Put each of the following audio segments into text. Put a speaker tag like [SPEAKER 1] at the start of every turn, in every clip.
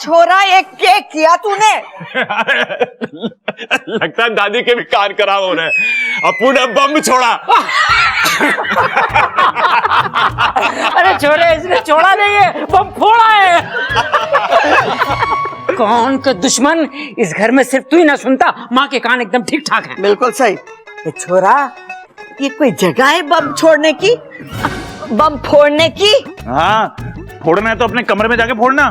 [SPEAKER 1] छोरा, ये क्या किया तूने?
[SPEAKER 2] लगता है दादी के भी कान खराब हो रहे हैं। अप्पू ने बम छोड़ा।
[SPEAKER 3] अरे छोरे, इसने छोड़ा नहीं है, बम फोड़ा है। कौन का दुश्मन? इस घर में सिर्फ तू ही ना सुनता, माँ के कान एकदम ठीक ठाक हैं।
[SPEAKER 1] बिल्कुल सही। ये छोरा, ये कोई जगह है बम छोड़ने की, बम फोड़ने की?
[SPEAKER 2] हाँ, फोड़ना है तो अपने कमरे में जाके फोड़ना।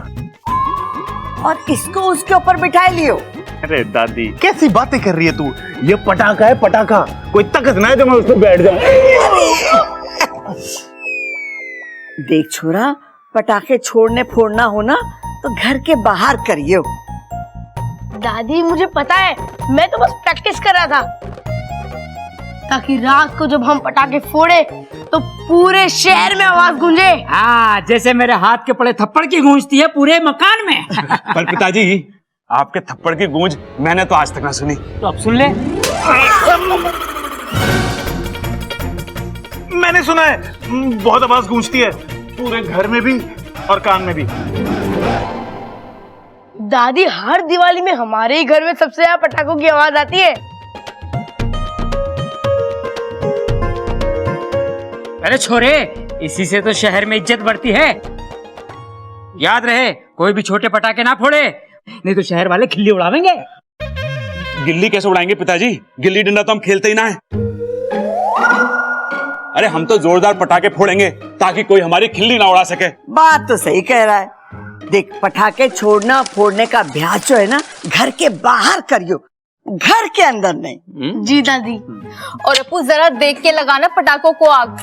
[SPEAKER 1] और इसको उसके ऊपर बिठाए लियो।
[SPEAKER 2] अरे दादी, कैसी बातें कर रही है तू? ये पटाखा है, पटाखा। कोई ताकत ना है जो मैं उस पर बैठ जाऊं।
[SPEAKER 1] देख छोरा, पटाखे छोड़ने फोड़ना हो ना तो घर के बाहर करियो।
[SPEAKER 4] दादी मुझे पता है, मैं तो बस प्रैक्टिस कर रहा था ताकि रात को जब हम पटाखे फोड़े तो पूरे शहर में आवाज गूंजे।
[SPEAKER 3] हाँ, जैसे मेरे हाथ के पड़े थप्पड़ की गूंजती है पूरे मकान में।
[SPEAKER 2] पर पिताजी, आपके थप्पड़ की गूंज मैंने तो आज तक ना सुनी।
[SPEAKER 3] तो अब सुन ले।
[SPEAKER 2] मैंने सुना है, बहुत आवाज गूंजती है, पूरे घर में भी और कान में भी।
[SPEAKER 4] दादी, हर दिवाली में हमारे ही घर में सबसे ज्यादा पटाखों की आवाज आती है।
[SPEAKER 3] अरे छोरे, इसी से तो शहर में इज्जत बढ़ती है। याद रहे, कोई भी छोटे पटाखे ना फोड़े, नहीं तो शहर वाले खिल्ली उड़ावेंगे।
[SPEAKER 2] गिल्ली कैसे उड़ाएंगे पिताजी? गिल्ली डंडा तो हम खेलते ही ना है। अरे हम तो जोरदार पटाखे फोड़ेंगे ताकि कोई हमारी खिल्ली ना उड़ा सके।
[SPEAKER 1] बात तो सही कह रहा है। देख, पटाखे छोड़ना फोड़ने का अभ्यास जो है ना, घर के बाहर करियो, घर के अंदर नहीं।
[SPEAKER 4] जी दादी। और अपू, जरा देख के लगाना पटाखों को आग।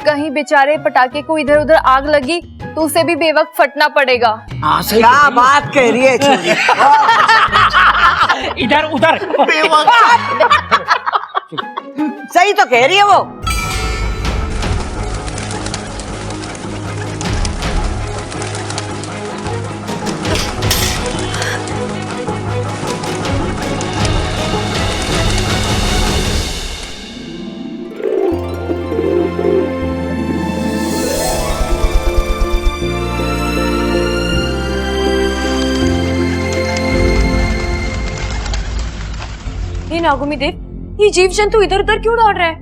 [SPEAKER 4] कहीं बेचारे पटाखे को इधर उधर आग लगी तो उसे भी बेवक्त फटना पड़ेगा।
[SPEAKER 3] हाँ, सही।
[SPEAKER 1] क्या बात कह रही है छोरी?
[SPEAKER 3] इधर उधर
[SPEAKER 1] सही तो कह रही है वो।
[SPEAKER 5] नागुमी देव, ये जीव जंतु इधर उधर क्यों दौड़ रहा है?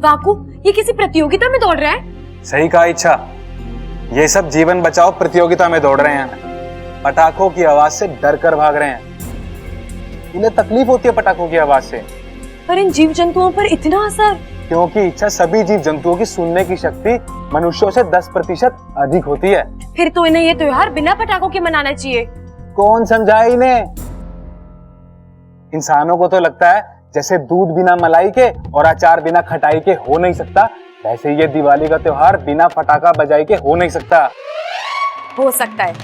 [SPEAKER 5] वाकू, ये किसी प्रतियोगिता में दौड़ रहा है?
[SPEAKER 6] सही कहा इच्छा, ये सब जीवन बचाओ प्रतियोगिता में दौड़ रहे हैं। पटाखों की आवाज से डर कर भाग रहे हैं। इन्हें तकलीफ होती है पटाखों की आवाज से।
[SPEAKER 5] पर इन जीव जंतुओं पर इतना असर?
[SPEAKER 6] क्योंकि इच्छा, सभी जीव जंतुओं की सुनने की शक्ति मनुष्यों से 10% अधिक होती है।
[SPEAKER 5] फिर तो इन्हें ये त्योहार बिना पटाखों के मनाना चाहिए।
[SPEAKER 6] कौन समझाए इन्हें? इंसानों को तो लगता है जैसे दूध बिना मलाई के और अचार बिना खटाई के हो नहीं सकता, वैसे ये दिवाली का त्योहार बिना पटाखा बजाई के हो नहीं सकता।
[SPEAKER 5] हो सकता है।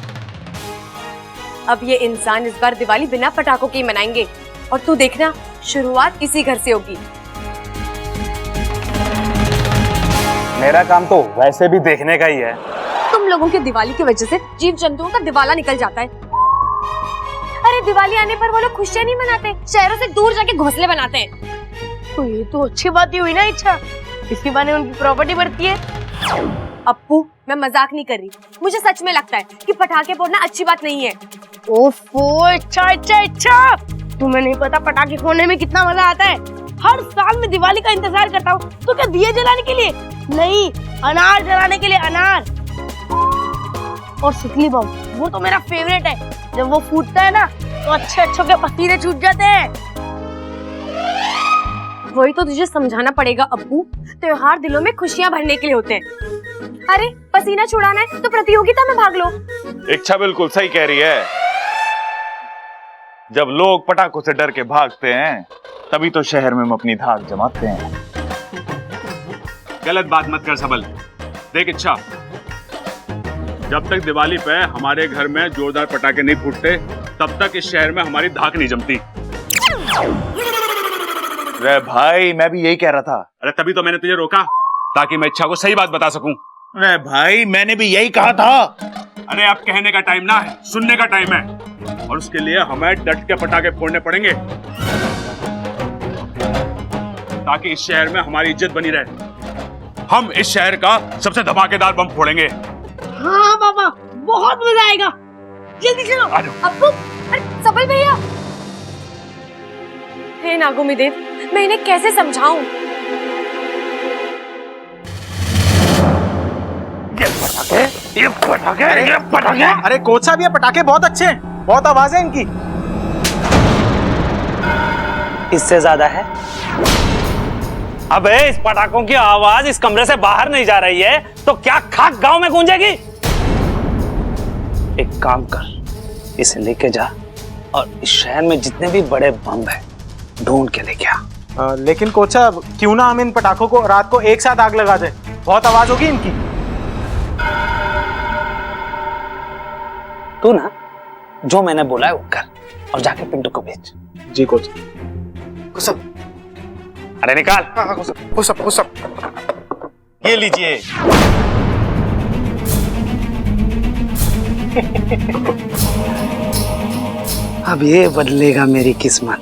[SPEAKER 5] अब ये इंसान इस बार दिवाली बिना पटाखों के ही मनाएंगे, और तू देखना, शुरुआत इसी घर से होगी।
[SPEAKER 6] मेरा काम तो वैसे भी देखने का ही है।
[SPEAKER 5] तुम लोगों की दिवाली की वजह से जीव जंतुओं का दिवाला निकल जाता है। अरे दिवाली आने पर वो लोग खुशियां नहीं मनाते, शहरों से दूर जाके घोंसले बनाते हैं।
[SPEAKER 4] तो ये तो अच्छी बात ही हुई ना इच्छा, इसी बहाने उनकी प्रॉपर्टी बढ़ती है।
[SPEAKER 5] अप्पू, मैं मजाक नहीं कर रही, मुझे सच में लगता है कि पटाखे फोड़ना अच्छी बात नहीं है।
[SPEAKER 4] ओफो, इच्छा, तुम्हें नहीं पता पटाखे फोड़ने में कितना मजा आता है। हर साल मैं दिवाली का इंतजार करता हूँ। तो क्या दिए जलाने के लिए? नहीं, अनार जलाने के लिए। अनार और सिकली बम, वो तो मेरा फेवरेट है। जब वो फूटता है ना तो अच्छे के पसीने छूट जाते हैं।
[SPEAKER 5] वही तो तुझे समझाना पड़ेगा अप्पू, त्योहार दिलों में खुशियां भरने के लिए होते हैं। अरे पसीना छुड़ाना है तो प्रतियोगिता में भाग लो।
[SPEAKER 2] इच्छा बिल्कुल सही कह रही है। जब लोग पटाखों से डर के भागते हैं, तभी तो शहर में हम अपनी धाक जमाते हैं। गलत बात मत कर सबल। देख इच्छा, जब तक दिवाली पे हमारे घर में जोरदार पटाखे नहीं फूटते, तब तक इस शहर में हमारी धाक नहीं जमती। अरे भाई, मैं भी यही कह रहा था। अरे तभी तो मैंने तुझे रोका, ताकि मैं इच्छा को सही बात बता सकूं। अरे भाई, मैंने भी यही कहा था। अरे अब कहने का टाइम ना है, सुनने का टाइम है, और उसके लिए हमें डट के पटाखे फोड़ने पड़ेंगे, ताकि इस शहर में हमारी इज्जत बनी रहे। हम इस शहर का सबसे धमाकेदार बम फोड़ेंगे।
[SPEAKER 4] हाँ बाबा, बहुत मजा आएगा। जल्दी चलो।
[SPEAKER 5] अब्बू, अरे सबल भैया। हे नागुमी देव, मैं इन्हें कैसे समझाऊं?
[SPEAKER 2] ये पटाखे।
[SPEAKER 6] अरे कोच साहब, ये पटाखे बहुत अच्छे हैं, बहुत आवाज है इनकी।
[SPEAKER 7] इससे ज्यादा है। अबे इस पटाखों की आवाज इस कमरे से बाहर नहीं जा रही है तो क्या खाक गांव में गूंजेगी? एक काम कर, इसे लेके जा और इस शहर में जितने भी बड़े बम है ढूंढ के लेके आ।
[SPEAKER 6] लेकिन कोच साहब, क्यों ना हम इन पटाखों को रात को एक साथ आग लगा दें, बहुत आवाज होगी इनकी।
[SPEAKER 7] तू ना जो मैंने बोला है वो कर और जाके पिंटू को भेज।
[SPEAKER 6] जी कोच।
[SPEAKER 2] अरे निकाल।
[SPEAKER 6] ये लीजिए।
[SPEAKER 7] अब ये बदलेगा मेरी किस्मत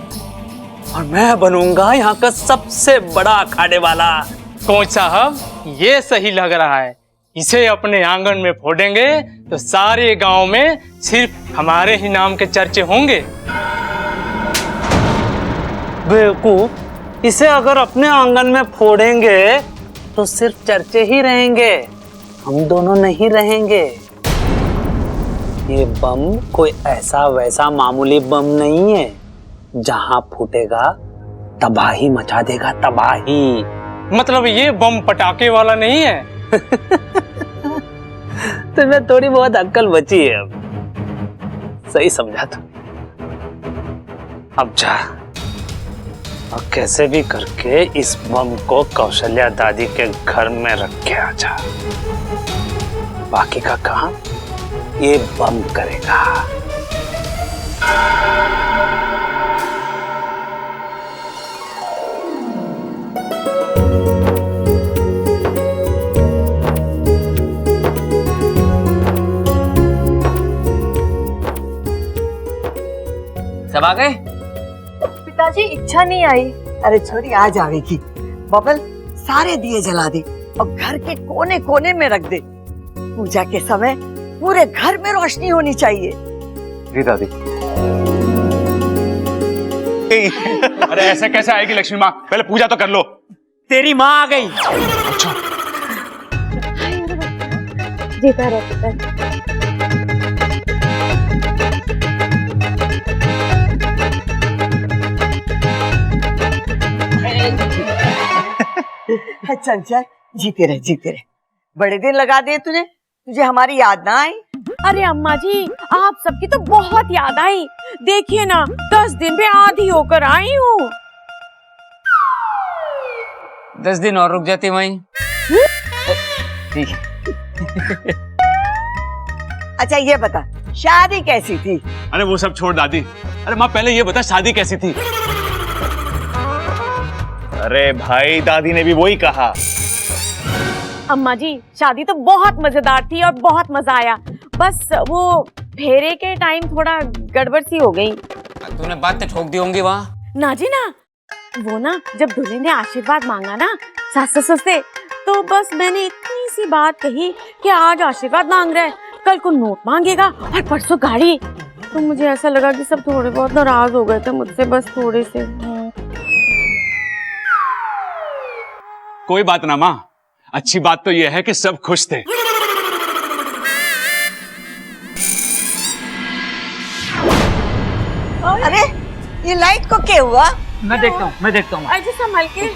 [SPEAKER 7] और मैं बनूंगा यहाँ का सबसे बड़ा अखाड़े वाला।
[SPEAKER 8] कोच साहब, ये सही लग रहा है। इसे अपने आंगन में फोड़ेंगे तो सारे गांव में सिर्फ हमारे ही नाम के चर्चे होंगे।
[SPEAKER 7] बेवकूफ, इसे अगर अपने आंगन में फोड़ेंगे तो सिर्फ चर्चे ही रहेंगे, हम दोनों नहीं रहेंगे। ये बम कोई ऐसा वैसा मामूली बम नहीं है, जहां फूटेगा तबाही मचा देगा, तबाही।
[SPEAKER 8] मतलब ये बम पटाखे वाला नहीं है?
[SPEAKER 7] तुम्हें थोड़ी बहुत अक्ल बची है अब। सही समझा तू। अब जा और कैसे भी करके इस बम को कौशल्या दादी के घर में रख के आ जा। बाकी का काम ये बम करेगा।
[SPEAKER 3] सब आ गए?
[SPEAKER 5] पिताजी, इच्छा नहीं आई।
[SPEAKER 1] अरे छोरी, आ जाएगी। बबल, सारे दिए जला दे और घर के कोने कोने में रख दे। पूजा के समय पूरे घर में रोशनी होनी चाहिए।
[SPEAKER 2] जी दादी। अरे ऐसे कैसे आएगी लक्ष्मी माँ? पहले पूजा तो कर लो।
[SPEAKER 3] तेरी माँ आ गई।
[SPEAKER 5] जीता रहे पिताजी।
[SPEAKER 1] चल चल, जीते रहे जीते रहे। बड़े दिन लगा दिए तुझे, तुझे हमारी याद ना आई?
[SPEAKER 4] अरे अम्मा जी, आप सबकी तो बहुत याद आई। देखिए ना, 10 दिन में आधी होकर आई हूँ।
[SPEAKER 3] 10 दिन और रुक जाती वहीं। ठीक है।
[SPEAKER 1] अच्छा ये बता, शादी कैसी थी?
[SPEAKER 2] अरे वो सब छोड़ दादी। अरे माँ, पहले ये बता शादी कैसी थी? अरे भाई, दादी ने भी वही कहा।
[SPEAKER 4] अम्मा जी, शादी तो बहुत मजेदार थी और बहुत मजा आया। बस वो फेरे के टाइम थोड़ा गड़बड़ सी हो गई।
[SPEAKER 3] तूने बातें ठोक दी होंगी वहाँ।
[SPEAKER 4] ना जी ना, वो ना जब दूल्हे ने आशीर्वाद मांगा ना सास ससुर से, तो बस मैंने इतनी सी बात कही कि आज आशीर्वाद मांग रहा है, कल को नोट मांगेगा और परसों गाड़ी। तो मुझे ऐसा लगा कि सब थोड़े बहुत नाराज हो गए थे मुझसे, बस थोड़े से।
[SPEAKER 2] कोई बात ना माँ, अच्छी बात तो यह है कि सब खुश थे।
[SPEAKER 1] अरे ये लाइट को क्या हुआ?
[SPEAKER 3] मैं देखता हूँ।
[SPEAKER 4] अजय संभाल के।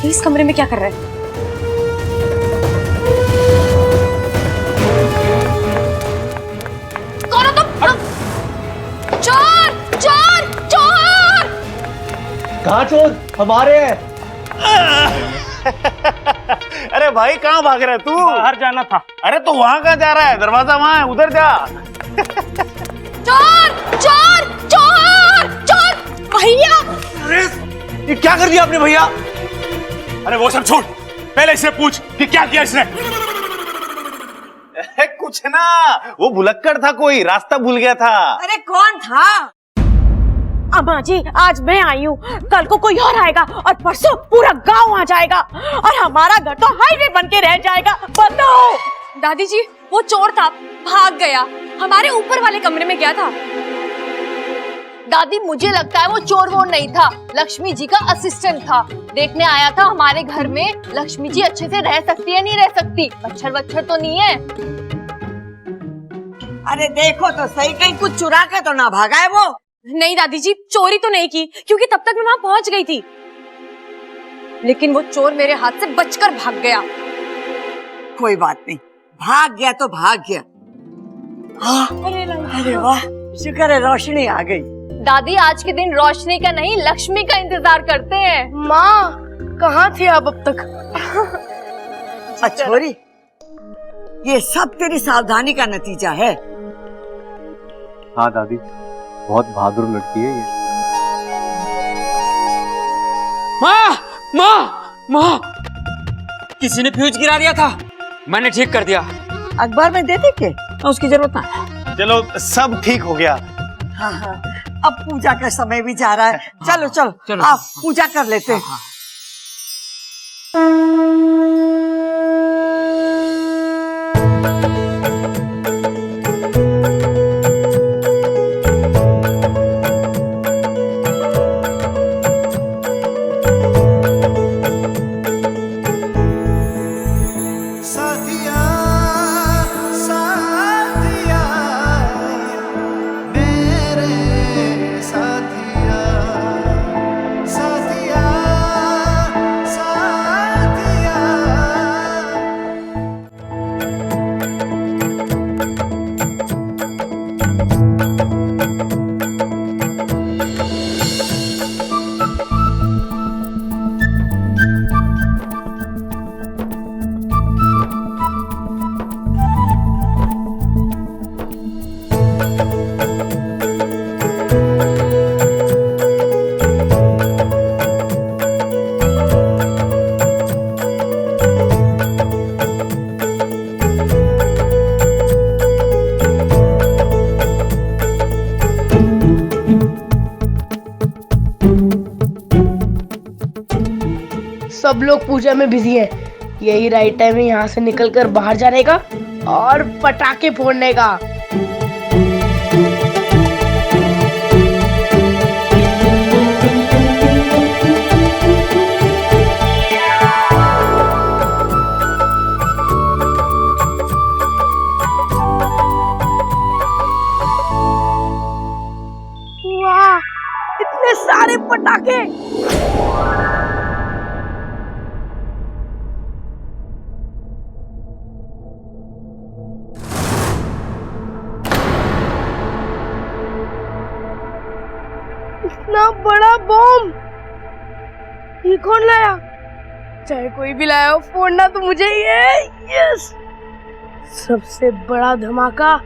[SPEAKER 5] दादी इस कमरे में क्या कर रहे हैं? कौन हो तुम? चोर चोर चोर!
[SPEAKER 9] कहाँ चोर? हमारे हैं। अरे भाई कहाँ भाग रहा है तू?
[SPEAKER 8] बाहर जाना था।
[SPEAKER 9] अरे तो वहाँ कहाँ जा रहा है? दरवाजा वहाँ है, उधर जा।
[SPEAKER 5] चोर चोर चोर चोर! भैया
[SPEAKER 9] अरे ये क्या कर दिया आपने भैया?
[SPEAKER 2] अरे वो सब छोड़, पहले इससे पूछ कि क्या किया इसने।
[SPEAKER 9] कुछ ना, वो भुलक्कड़ था, कोई रास्ता भूल गया था।
[SPEAKER 1] अरे कौन था?
[SPEAKER 4] अम्मा जी आज मैं आई हूँ, कल को कोई और आएगा और परसों पूरा गांव आ जाएगा और हमारा घर तो हाईवे बन के रह जाएगा। बताओ।
[SPEAKER 5] दादी जी वो चोर था, भाग गया, हमारे ऊपर वाले कमरे में गया था।
[SPEAKER 10] दादी मुझे लगता है वो चोर वोर नहीं था, लक्ष्मी जी का असिस्टेंट था। देखने आया था हमारे घर में लक्ष्मी जी अच्छे से रह सकती है नहीं रह सकती, मच्छर वच्छर तो नहीं है।
[SPEAKER 1] अरे देखो तो सही, कहीं कुछ चुरा के तो ना भागा है वो।
[SPEAKER 5] नहीं दादी जी चोरी तो नहीं की, क्योंकि तब तक मैं वहां पहुंच गई थी, लेकिन वो चोर मेरे हाथ से बचकर भाग गया।
[SPEAKER 1] कोई बात नहीं, भाग गया तो भाग गया। अरे वाह, शुक्र है रोशनी आ गई।
[SPEAKER 10] दादी आज के दिन रोशनी का नहीं लक्ष्मी का इंतजार करते हैं।
[SPEAKER 4] माँ कहाँ थी आप अब तक?
[SPEAKER 1] छोरी, ये सब तेरी सावधानी का नतीजा है।
[SPEAKER 6] हाँ दादी, बहुत बहादुर लड़की है ये।
[SPEAKER 3] माँ माँ माँ, किसी ने फ्यूज गिरा दिया था, मैंने ठीक कर दिया।
[SPEAKER 1] अखबार में दे दे के,
[SPEAKER 3] उसकी जरूरत ना है।
[SPEAKER 9] चलो सब ठीक हो गया।
[SPEAKER 1] हाँ हाँ, अब पूजा का समय भी जा रहा है। चलो चलो,
[SPEAKER 3] चलो।
[SPEAKER 1] आप पूजा कर लेते हैं।
[SPEAKER 4] सब लोग पूजा में बिजी हैं, यही राइट टाइम है यहाँ से निकलकर बाहर जाने का और पटाखे फोड़ने का। वाह, इतने सारे पटाखे! इतना बड़ा बॉम्ब ये कौन लाया? चाहे कोई भी लाया हो, फोड़ना तो मुझे ही है। यस, सबसे बड़ा धमाका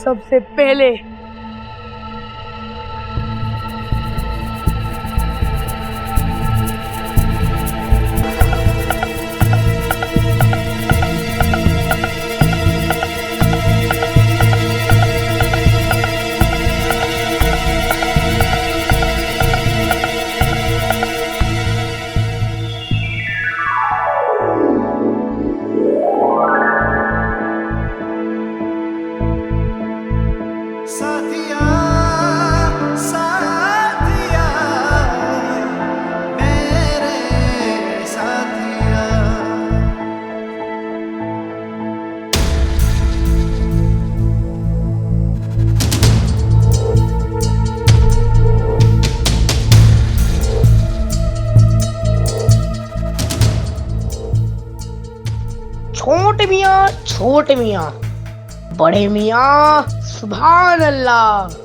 [SPEAKER 4] सबसे पहले।
[SPEAKER 11] सा
[SPEAKER 4] छोटे मियाँ बड़े मियाँ सुभान अल्लाह।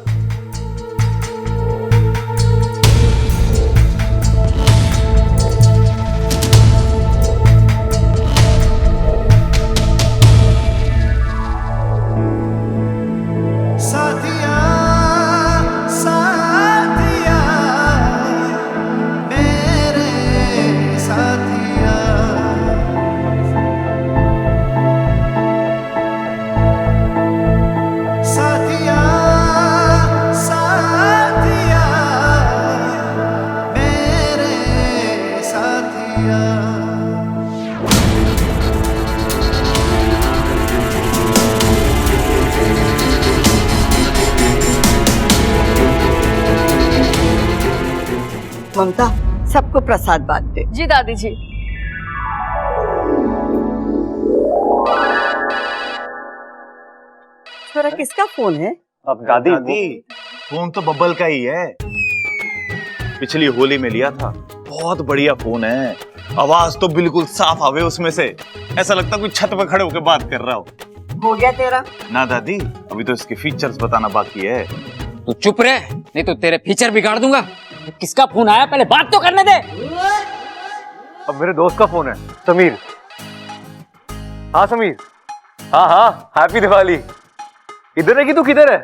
[SPEAKER 1] ममता, सबको प्रसाद बांट दे।
[SPEAKER 10] जी दादी जी।
[SPEAKER 1] छोरा, किसका फोन है?
[SPEAKER 9] अब दादी फोन तो बब्बल का ही है, पिछली होली में लिया था। बहुत बढ़िया फोन है, आवाज तो बिल्कुल साफ आवे उसमें से, ऐसा लगता कोई छत पर खड़े होकर बात कर रहा हो।
[SPEAKER 1] हो गया तेरा?
[SPEAKER 9] ना दादी, अभी तो इसके फीचर्स बताना बाकी है।
[SPEAKER 3] तू चुप रहे, नहीं तो तेरे फीचर बिगाड़ दूंगा। किसका फोन आया, पहले बात तो करने दे।
[SPEAKER 9] अब मेरे दोस्त का फोन है, समीर। हाँ समीर, हाँ हैप्पी दिवाली। इधर है कि तू किधर है?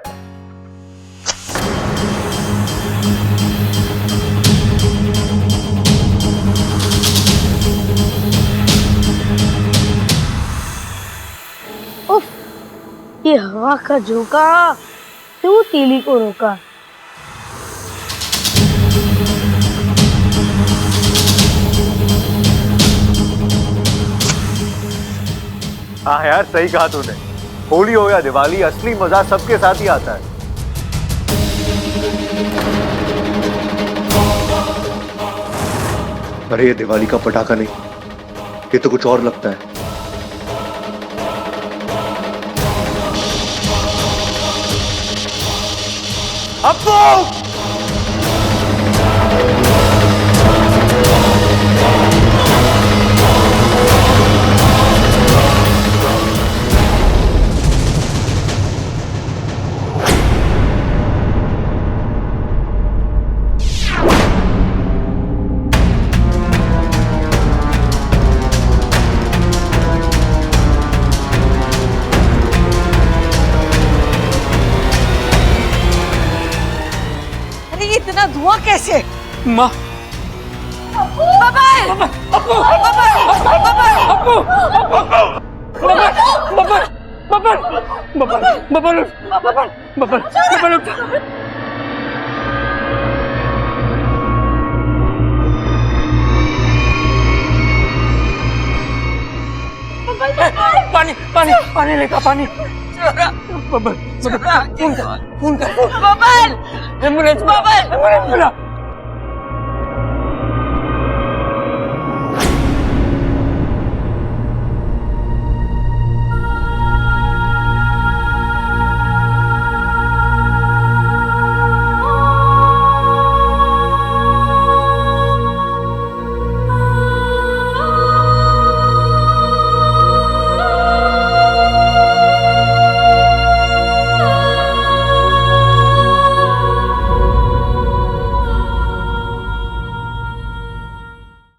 [SPEAKER 4] उफ, ये हवा का झोंका क्यों तीली को रोका।
[SPEAKER 9] हाँ यार, सही कहा तूने। होली हो या दिवाली, असली मजा सबके साथ ही आता है।
[SPEAKER 11] अरे ये दिवाली का पटाखा नहीं, ये तो कुछ और लगता है।
[SPEAKER 9] अब्बू!
[SPEAKER 1] इतना धुआं कैसे?
[SPEAKER 3] माँ, पानी पानी पानी लेकर पानी। फोन कर एम्बुलेंस बुला।